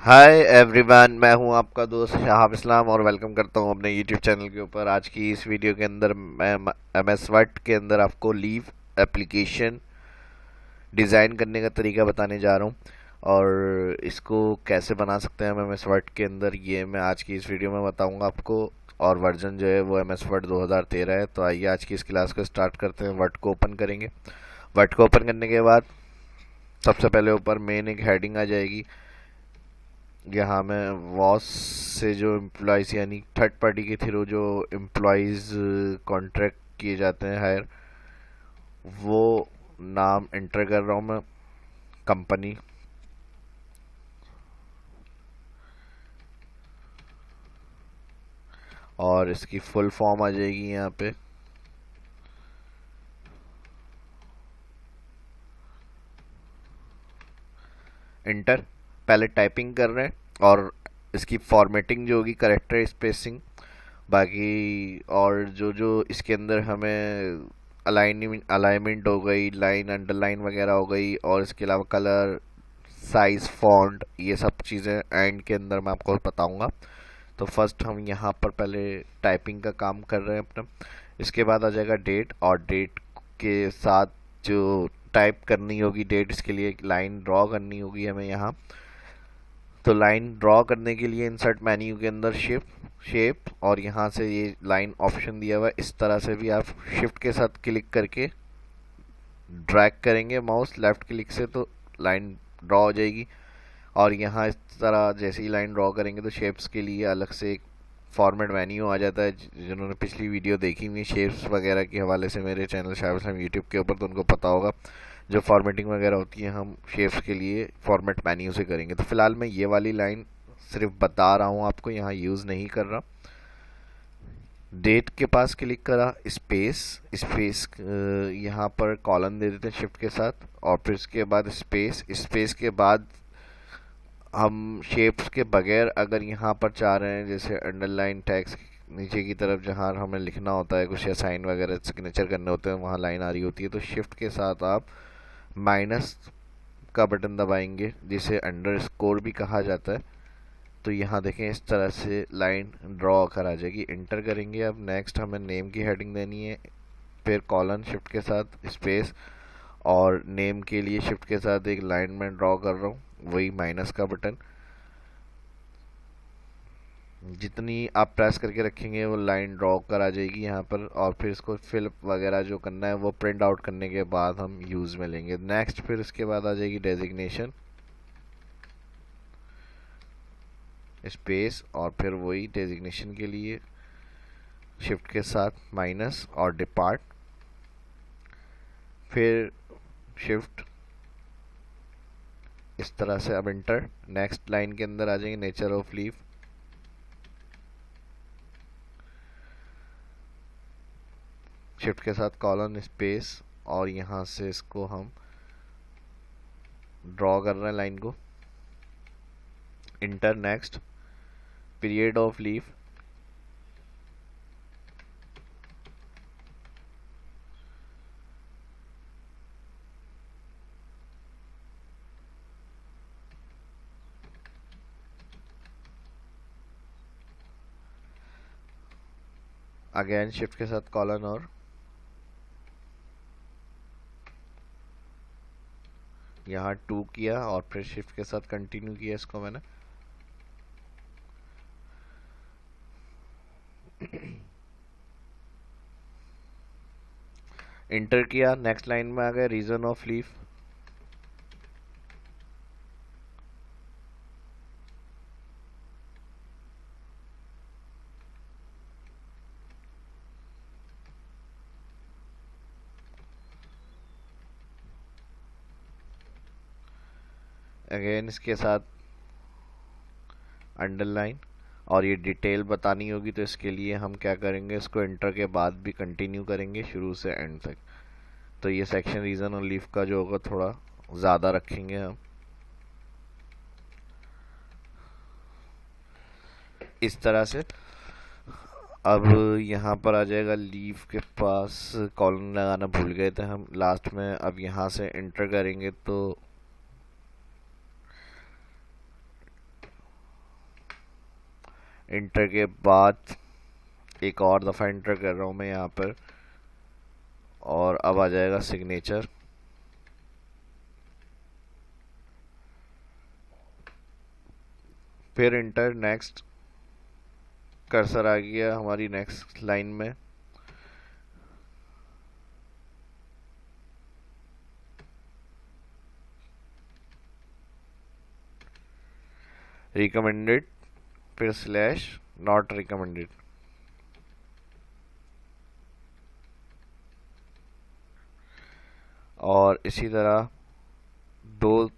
Hi everyone, मैं हूं आपका दोस्त शहाब इस्लाम और वेलकम करता हूं अपने यूट्यूब चैनल के ऊपर। आज की इस वीडियो के अंदर मैं एमएस वर्ड के अंदर आपको लीव एप्लीकेशन डिज़ाइन करने का तरीका बताने जा रहा हूं और इसको कैसे बना सकते हैं हम एमएस वर्ड के अंदर, ये मैं आज की इस वीडियो में बताऊंगा आपको। और वर्जन जो है वो एमएस वर्ड 2013 है। तो आइए आज की इस क्लास को स्टार्ट करते हैं। वर्ड को ओपन करेंगे। वर्ड को ओपन करने के बाद सबसे पहले ऊपर मेन एक हेडिंग आ जाएगी। यहाँ में वॉस से जो एम्प्लॉयज़ यानी थर्ड पार्टी के थ्रू जो एम्प्लॉयज़ कॉन्ट्रैक्ट किए जाते हैं हायर, वो नाम एंटर कर रहा हूँ मैं। कंपनी, और इसकी फुल फॉर्म आ जाएगी यहाँ पे। इंटर, पहले टाइपिंग कर रहे हैं और इसकी फॉर्मेटिंग जो होगी करेक्टर स्पेसिंग, बाकी और जो जो इसके अंदर हमें अलाइनमेंट हो गई, लाइन अंडरलाइन वगैरह हो गई, और इसके अलावा कलर, साइज, फॉन्ट, ये सब चीज़ें एंड के अंदर मैं आपको बताऊंगा। तो फर्स्ट हम यहाँ पर पहले टाइपिंग का काम कर रहे हैं अपना। इसके बाद आ जाएगा डेट, और डेट के साथ जो टाइप करनी होगी डेट, इसके लिए एक लाइन ड्रॉ करनी होगी हमें यहाँ। तो लाइन ड्रॉ करने के लिए इंसर्ट मेन्यू के अंदर शिफ्ट शेप, और यहाँ से ये लाइन ऑप्शन दिया हुआ है, इस तरह से भी आप शिफ्ट के साथ क्लिक करके ड्रैग करेंगे माउस लेफ्ट क्लिक से तो लाइन ड्रॉ हो जाएगी। और यहाँ इस तरह जैसे ही लाइन ड्रॉ करेंगे तो शेप्स के लिए अलग से एक फॉर्मेट मेन्यू आ जाता है। जिन्होंने पिछली वीडियो देखी हुई शेप्स वगैरह के हवाले से मेरे चैनल शायद इस्लाम यूट्यूब के ऊपर, तो उनको पता होगा जो फॉर्मेटिंग वगैरह होती है हम शेप्स के लिए फॉर्मेट मेन्यू से करेंगे। तो फिलहाल मैं ये वाली लाइन सिर्फ बता रहा हूँ आपको, यहाँ यूज़ नहीं कर रहा। डेट के पास क्लिक करा, स्पेस स्पेस यहाँ पर कॉलन दे देते हैं शिफ्ट के साथ, और फिर इसके बाद स्पेस, स्पेस के बाद हम शेप्स के बगैर अगर यहाँ पर चाह रहे हैं जैसे अंडरलाइन टैक्स नीचे की तरफ जहाँ हमें लिखना होता है कुछ या साइन वगैरह सिग्नेचर करने होते हैं वहाँ लाइन आ रही होती है, तो शिफ्ट के साथ आप माइनस का बटन दबाएंगे जिसे अंडर स्कोर भी कहा जाता है। तो यहाँ देखें इस तरह से लाइन ड्रॉ कर आ जाएगी। इंटर करेंगे। अब नेक्स्ट हमें नेम की हेडिंग देनी है, फिर कॉलन शिफ्ट के साथ स्पेस, और नेम के लिए शिफ्ट के साथ एक लाइन में ड्रॉ कर रहा हूँ, वही माइनस का बटन। जितनी आप प्रेस करके रखेंगे वो लाइन ड्रॉ कर आ जाएगी यहाँ पर, और फिर इसको फिल वगैरह जो करना है वो प्रिंट आउट करने के बाद हम यूज़ में लेंगे। नेक्स्ट फिर इसके बाद आ जाएगी डेजिग्नेशन, स्पेस, और फिर वही डेजिग्नेशन के लिए शिफ्ट के साथ माइनस और डिपार्ट, फिर शिफ्ट, इस तरह से। अब इंटर। नेक्स्ट लाइन के अंदर आ जाएंगे नेचर ऑफ लीव, शिफ्ट के साथ कॉलन स्पेस, और यहाँ से इसको हम ड्रॉ कर रहे हैं लाइन को। Inter. Next period of leave, again shift के साथ कॉलन, और यहाँ 2 किया और फिर शिफ्ट के साथ कंटिन्यू किया इसको मैंने। इंटर किया। नेक्स्ट लाइन में आ गया रीजन ऑफ लीव, अगेन इसके साथ अंडरलाइन, और ये डिटेल बतानी होगी तो इसके लिए हम क्या करेंगे, इसको इंटर के बाद भी कंटिन्यू करेंगे शुरू से एंड तक। तो ये सेक्शन रीजन और लीव का जो होगा थोड़ा ज़्यादा रखेंगे हम, इस तरह से। अब यहाँ पर आ जाएगा लीव के पास कॉलन लगाना भूल गए थे हम लास्ट में। अब यहाँ से इंटर करेंगे तो इंटर के बाद एक और दफ़ा इंटर कर रहा हूँ मैं यहाँ पर, और अब आ जाएगा सिग्नेचर। फिर इंटर, नेक्स्ट, कर्सर आ गया हमारी नेक्स्ट लाइन में। रिकमेंडेड, फिर स्लैश, नॉट रिकमेंडेड। और इसी तरह 2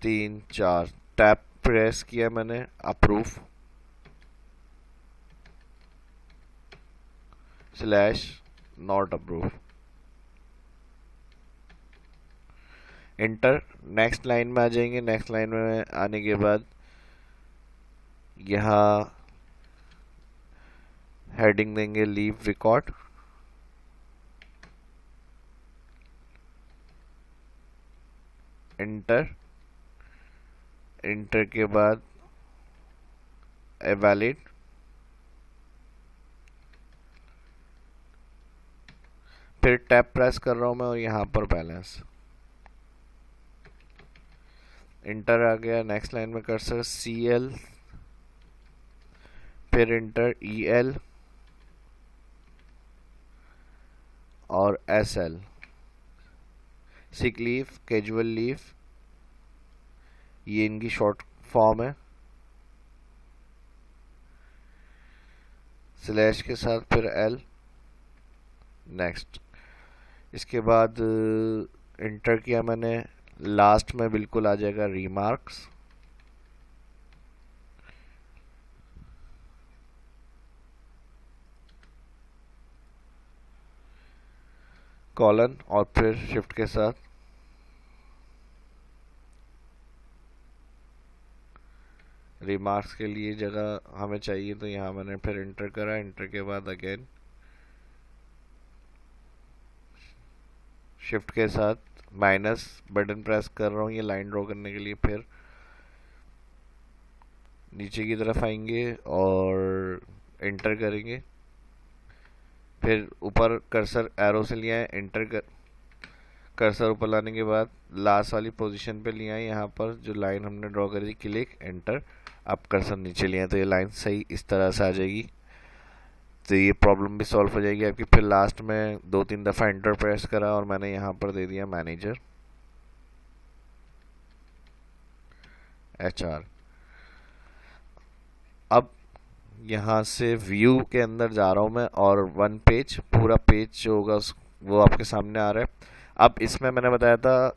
3 4 टैप प्रेस किया मैंने, approve, slash, not approve, inter. Next line में आ जाएंगे। नेक्स्ट लाइन में आने के बाद यहाँ हेडिंग देंगे लीव रिकॉर्ड, इंटर। इंटर के बाद वैलिड, फिर टैप प्रेस कर रहा हूं मैं और यहाँ पर बैलेंस, इंटर आ गया। नेक्स्ट लाइन में कर्सर CL, फिर इंटर EL और SL, sick leave, casual leave, ये इनकी शॉर्ट फॉर्म है, स्लैश के साथ फिर L, नेक्स्ट। इसके बाद इंटर किया मैंने, लास्ट में बिल्कुल आ जाएगा रिमार्क्स, कॉलन और फिर शिफ्ट के साथ रिमार्क्स के लिए जगह हमें चाहिए, तो यहाँ मैंने फिर इंटर करा। इंटर के बाद अगेन शिफ्ट के साथ माइनस बटन प्रेस कर रहा हूँ ये लाइन ड्रॉ करने के लिए। फिर नीचे की तरफ आएंगे और इंटर करेंगे, फिर ऊपर कर्सर एरो से लिया है, इंटर कर, कर्सर ऊपर लाने के बाद लास्ट वाली पोजीशन पे लिया है, यहाँ पर जो लाइन हमने ड्रॉ करी थी, क्लिक, एंटर। अब कर्सर नीचे लिया है तो ये लाइन सही इस तरह से आ जाएगी, तो ये प्रॉब्लम भी सॉल्व हो जाएगी आपकी। फिर लास्ट में 2 3 दफ़ा इंटर प्रेस करा और मैंने यहाँ पर दे दिया मैनेजर HR। अब यहाँ से व्यू के अंदर जा रहा हूँ मैं और वन पेज, पूरा पेज जो होगा वो आपके सामने आ रहा है। अब इसमें मैंने बताया था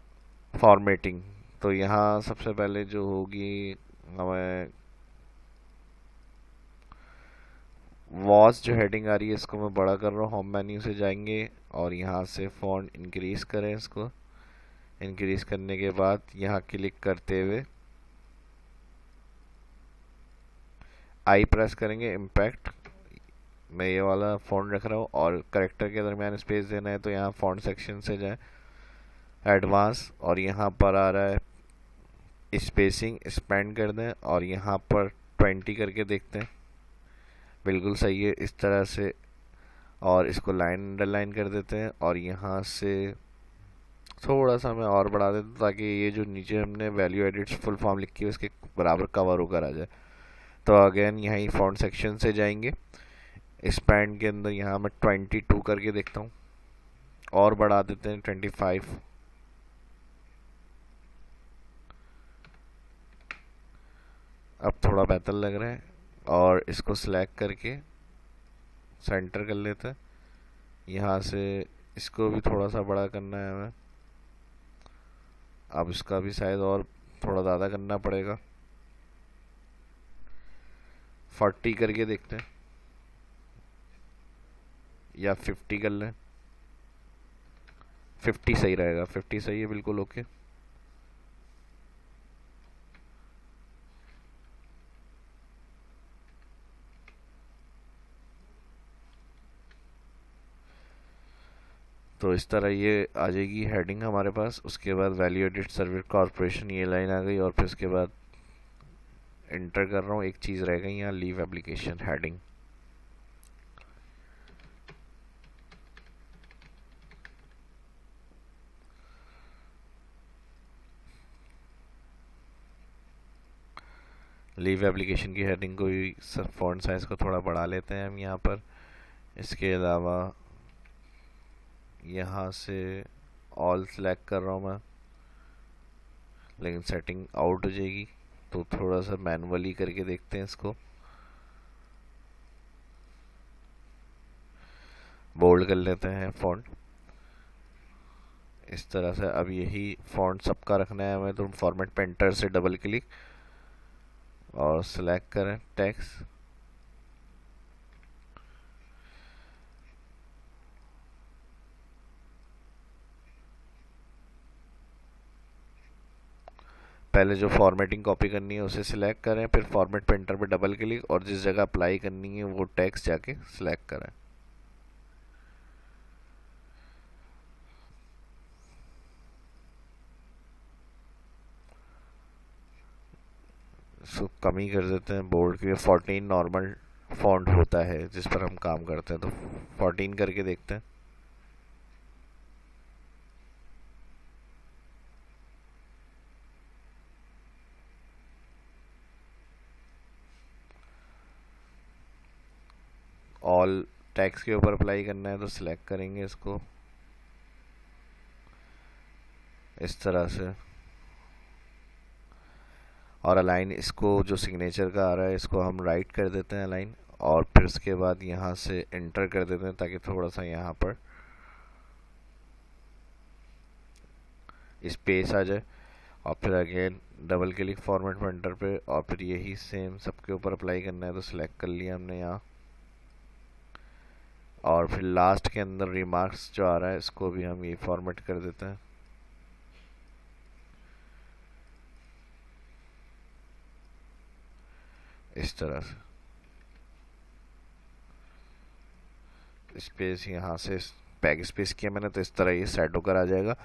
फॉर्मेटिंग, तो यहाँ सबसे पहले जो होगी हमें वॉच जो हेडिंग आ रही है इसको मैं बड़ा कर रहा हूँ। होम मेन्यू से जाएंगे और यहाँ से फॉन्ट इंक्रीज करें, इसको इंक्रीज करने के बाद यहाँ क्लिक करते हुए आई प्रेस करेंगे, इम्पैक्ट, मैं ये वाला फॉन्ट रख रहा हूँ। और करेक्टर के दरमियान स्पेस देना है तो यहाँ फॉन्ट सेक्शन से जाए, एडवांस, और यहाँ पर आ रहा है स्पेसिंग, एक्सपेंड कर दें और यहाँ पर 20 करके देखते हैं, बिल्कुल सही है इस तरह से। और इसको लाइन अंडरलाइन कर देते हैं और यहाँ से थोड़ा सा मैं और बढ़ा देता हूँ ताकि ये जो नीचे हमने वैल्यू एडिट्स फुल फॉर्म लिखी है उसके बराबर कवर होकर आ जाए। तो अगेन यहीं फॉन्ट सेक्शन से जाएंगे, एक्सपैंड के अंदर यहाँ मैं 22 करके देखता हूँ और बढ़ा देते हैं 25। अब थोड़ा बेहतर लग रहा है और इसको सिलेक्ट करके सेंटर कर लेते हैं। यहाँ से इसको भी थोड़ा सा बड़ा करना है हमें, अब इसका भी शायद और थोड़ा ज़्यादा करना पड़ेगा, 40 करके देखते हैं या 50 कर लें। 50 सही रहेगा, 50 सही है, बिल्कुल ओके। तो इस तरह ये आ जाएगी हेडिंग हमारे पास। उसके बाद वैल्यू एडिट सर्विस कॉर्पोरेशन, ये लाइन आ गई और फिर उसके बाद इंटर कर रहा हूँ। एक चीज़ रह गई यहाँ, leave application heading. Leave application की हेडिंग को भी फॉन्ट साइज को थोड़ा बढ़ा लेते हैं हम यहाँ पर। इसके अलावा यहाँ से ऑल सेलेक्ट कर रहा हूँ मैं, लेकिन सेटिंग आउट हो जाएगी, तो थोड़ा सा मैनुअली करके देखते हैं इसको। बोल्ड कर लेते हैं फॉन्ट इस तरह से। अब यही फॉन्ट सबका रखना है हमें, तो फॉर्मेट पे एंटर से डबल क्लिक और सिलेक्ट करें टेक्स्ट। पहले जो फॉर्मेटिंग कॉपी करनी है उसे सिलेक्ट करें, फिर फॉर्मेट पे एंटर पे डबल क्लिक और जिस जगह अप्लाई करनी है वो टेक्स्ट जाके सिलेक्ट करें। इसको कमी कर देते हैं बोर्ड के। 14 नॉर्मल फॉन्ट होता है जिस पर हम काम करते हैं, तो 14 करके देखते हैं। ऑल टेक्स्ट के ऊपर अप्लाई करना है तो सिलेक्ट करेंगे इसको इस तरह से। और अलाइन, इसको जो सिग्नेचर का आ रहा है इसको हम राइट कर देते हैं अलाइन, और फिर उसके बाद यहाँ से एंटर कर देते हैं ताकि थोड़ा सा यहाँ पर स्पेस आ जाए। और फिर अगेन डबल क्लिक फॉर्मेट में एंटर पे, और फिर यही सेम सबके ऊपर अप्लाई करना है, तो सिलेक्ट कर लिया हमने यहाँ। और फिर लास्ट के अंदर रिमार्क्स जो आ रहा है इसको भी हम ये फॉर्मेट कर देते हैं इस तरह से। स्पेस यहाँ से बैक स्पेस किया मैंने, तो इस तरह ये सेट होकर आ जाएगा।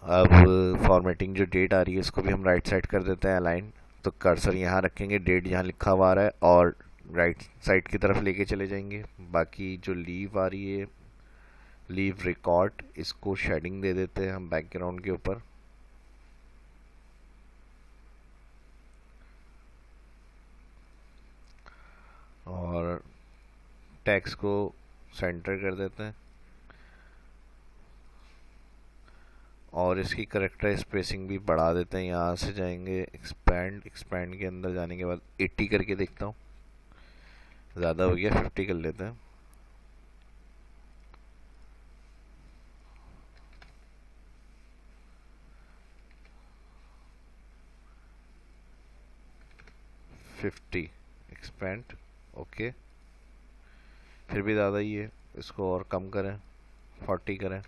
अब फॉर्मेटिंग जो डेट आ रही है इसको भी हम राइट साइड कर देते हैं अलाइन, तो कर्सर यहाँ रखेंगे, डेट यहाँ लिखा हुआ आ रहा है और राइट साइड की तरफ लेके चले जाएंगे। बाकी जो लीव आ रही है, लीव रिकॉर्ड, इसको शेडिंग दे देते हैं हम बैकग्राउंड के ऊपर। और टेक्स्ट को सेंटर कर देते हैं और इसकी करेक्टर स्पेसिंग भी बढ़ा देते हैं। यहाँ से जाएंगे एक्सपैंड, एक्सपैंड के अंदर जाने के बाद 80 करके देखता हूँ, ज़्यादा हो गया, 50 कर लेते हैं। Expand, okay. फिर भी ज़्यादा ही है, इसको और कम करें, 40 करें।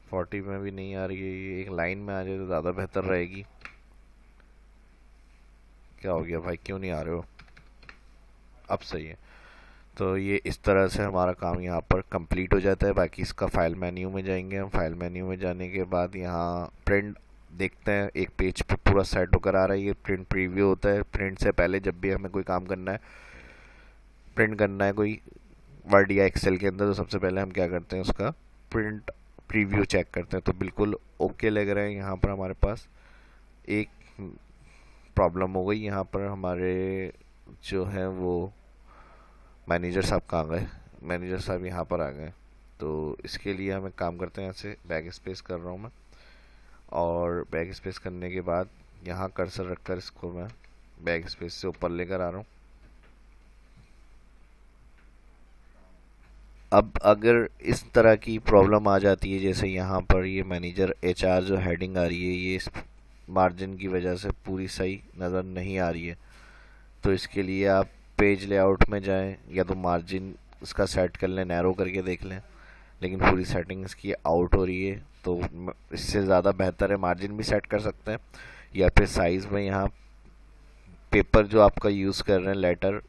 40 में भी नहीं आ रही है, ये एक लाइन में आ जाए तो ज़्यादा बेहतर रहेगी। क्या हो गया भाई, क्यों नहीं आ रहे हो? अब सही है। तो ये इस तरह से हमारा काम यहाँ पर कंप्लीट हो जाता है। बाकी इसका फाइल मेन्यू में जाएंगे हम। फाइल मेन्यू में जाने के बाद यहाँ प्रिंट देखते हैं, एक पेज पे पूरा सेट होकर आ रहा है। ये प्रिंट प्रीव्यू होता है। प्रिंट से पहले जब भी हमें कोई काम करना है, प्रिंट करना है कोई वर्ड या एक्सेल के अंदर, तो सबसे पहले हम क्या करते हैं, उसका प्रिंट प्रीव्यू चेक करते हैं। तो बिल्कुल ओके लग रहा है। यहाँ पर हमारे पास एक प्रॉब्लम हो गई, यहाँ पर हमारे जो है वो मैनेजर साहब कहाँ गए? मैनेजर साहब यहाँ पर आ गए। तो इसके लिए हमें काम करते हैं, ऐसे बैक स्पेस कर रहा हूँ मैं, और बैक स्पेस करने के बाद यहाँ कर्सर रखकर इसको मैं बैक स्पेस से ऊपर लेकर आ रहा हूँ। अब अगर इस तरह की प्रॉब्लम आ जाती है, जैसे यहाँ पर ये मैनेजर एचआर जो हेडिंग आ रही है, ये इस मार्जिन की वजह से पूरी सही नज़र नहीं आ रही है, तो इसके लिए आप पेज लेआउट में जाएं, या तो मार्जिन इसका सेट कर लें, नैरो करके देख लें, लेकिन पूरी सेटिंग इसकी आउट हो रही है। तो इससे ज़्यादा बेहतर है मार्जिन भी सेट कर सकते हैं, या फिर साइज़ में यहाँ पेपर जो आपका यूज़ कर रहे हैं, लेटर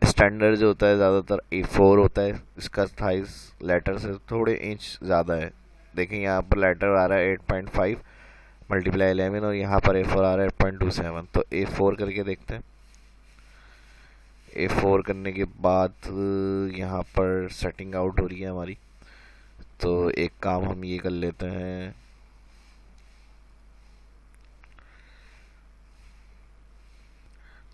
स्टैंडर्ड जो होता है ज़्यादातर A4 होता है, इसका साइज़ लेटर से थोड़े इंच ज़्यादा है। देखें यहाँ पर लेटर आ रहा है 8.5, मल्टीप्लाई 11 और यहाँ पर A4 आ रहा है 0.27, तो A4 करके देखते हैं। A4 करने के बाद यहाँ पर सेटिंग आउट हो रही है हमारी, तो एक काम हम ये कर लेते हैं,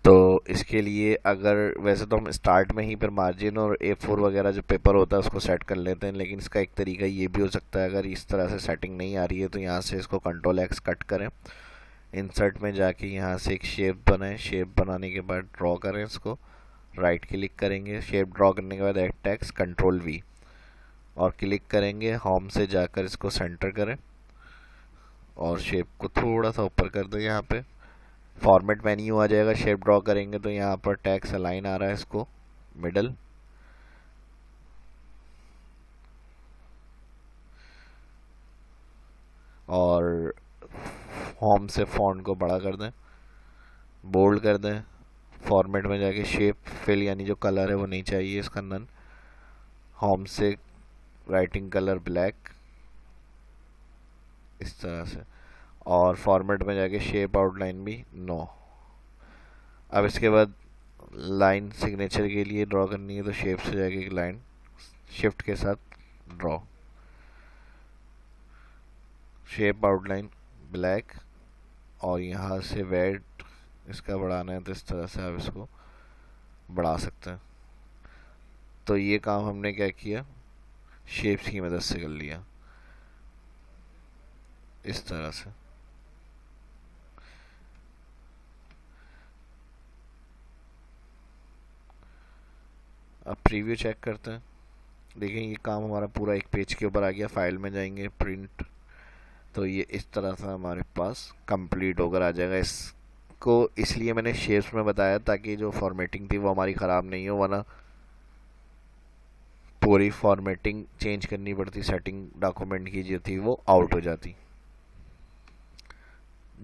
तो इसके लिए अगर वैसे तो हम स्टार्ट में ही फिर मार्जिन और A4 वगैरह जो पेपर होता है उसको सेट कर लेते हैं, लेकिन इसका एक तरीका ये भी हो सकता है, अगर इस तरह से सेटिंग नहीं आ रही है तो यहाँ से इसको Ctrl+X कट करें, इंसर्ट में जाके यहाँ से एक शेप बनाएं, शेप बनाने के बाद ड्रॉ करें, इसको राइट क्लिक करेंगे, शेप ड्रॉ करने के बाद एड टेक्स्ट Ctrl+V और क्लिक करेंगे, होम से जाकर इसको सेंटर करें और शेप को थोड़ा सा ऊपर कर दें। यहाँ पे फॉर्मेट मेन्यू आ जाएगा, शेप ड्रॉ करेंगे तो यहाँ पर टेक्स्ट अलाइन आ रहा है, इसको मिडल और होम से फॉन्ट को बड़ा कर दें, बोल्ड कर दें, फॉर्मेट में जाके शेप फिल यानी जो कलर है वो नहीं चाहिए इसका, नन, होम से राइटिंग कलर ब्लैक इस तरह से, और फॉर्मेट में जाके शेप आउटलाइन भी नो। अब इसके बाद लाइन सिग्नेचर के लिए ड्रॉ करनी है, तो शेप से जाके एक लाइन शिफ्ट के साथ ड्रॉ, शेप आउटलाइन ब्लैक, और यहाँ से वेट इसका बढ़ाना है तो इस तरह से आप इसको बढ़ा सकते हैं। तो ये काम हमने क्या किया, शेप्स की मदद से कर लिया इस तरह से। अब प्रीव्यू चेक करते हैं, देखें ये काम हमारा पूरा एक पेज के ऊपर आ गया। फाइल में जाएंगे, प्रिंट, तो ये इस तरह से हमारे पास कंप्लीट होकर आ जाएगा। इसको इसलिए मैंने शेप्स में बताया ताकि जो फॉर्मेटिंग थी वो हमारी ख़राब नहीं हो, वरना पूरी फॉर्मेटिंग चेंज करनी पड़ती, सेटिंग डॉक्यूमेंट की जो थी वो आउट हो जाती।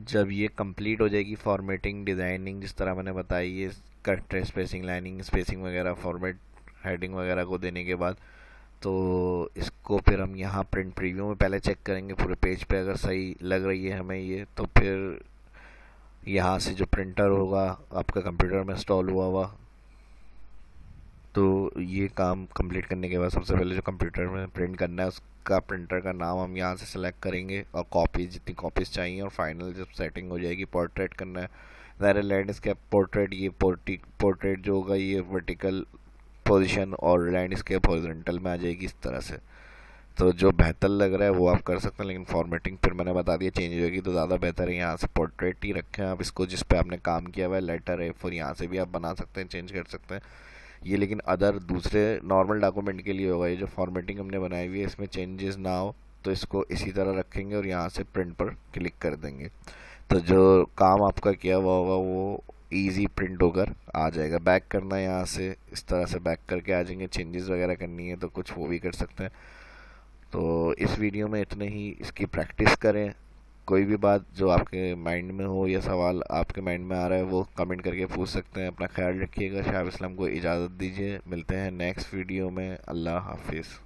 जब ये कंप्लीट हो जाएगी फॉर्मेटिंग, डिज़ाइनिंग जिस तरह मैंने बताई, ये कट, स्पेसिंग, लाइनिंग, स्पेसिंग वगैरह, फॉर्मेट, हेडिंग वगैरह को देने के बाद, तो इसको फिर हम यहाँ प्रिंट प्रीव्यू में पहले चेक करेंगे पूरे पेज पे, अगर सही लग रही है हमें ये, तो फिर यहाँ से जो प्रिंटर होगा आपका कंप्यूटर में इंस्टॉल हुआ हुआ, तो ये काम कंप्लीट करने के बाद सबसे पहले जो कंप्यूटर में प्रिंट करना है उसका प्रिंटर का नाम हम यहाँ से सेलेक्ट करेंगे और कॉपीज, जितनी कॉपीज़ चाहिए, और फाइनल जब सेटिंग हो जाएगी, पोर्ट्रेट करना है, ज़ाहिर लैंडस्केप पोर्ट्रेट, ये पोर्ट्रेट जो होगा ये वर्टिकल पोजीशन और लैंडस्केप हॉरिजॉन्टल में आ जाएगी इस तरह से। तो जो बेहतर लग रहा है वो आप कर सकते हैं, लेकिन फॉर्मेटिंग फिर मैंने बता दिया चेंज हो जाएगी, तो ज़्यादा बेहतर है यहाँ से पोर्ट्रेट ही रखें आप इसको, जिस पे आपने काम किया हुआ है, लेटर है, फिर यहाँ से भी आप बना सकते हैं, चेंज कर सकते हैं ये। लेकिन अदर दूसरे नॉर्मल डॉक्यूमेंट के लिए होगा, ये जो फॉर्मेटिंग हमने बनाई हुई है इसमें चेंजेस ना हो, तो इसको इसी तरह रखेंगे और यहाँ से प्रिंट पर क्लिक कर देंगे, तो जो काम आपका किया हुआ होगा वो इजी प्रिंट होकर आ जाएगा। बैक करना है यहाँ से, इस तरह से बैक करके आ जाएंगे, चेंजेस वगैरह करनी है तो कुछ वो भी कर सकते हैं। तो इस वीडियो में इतने ही, इसकी प्रैक्टिस करें। कोई भी बात जो आपके माइंड में हो या सवाल आपके माइंड में आ रहा है वो कमेंट करके पूछ सकते हैं। अपना ख्याल रखिएगा। शाह इस्लाम को इजाज़त दीजिए, मिलते हैं नेक्स्ट वीडियो में। अल्लाह हाफिज़।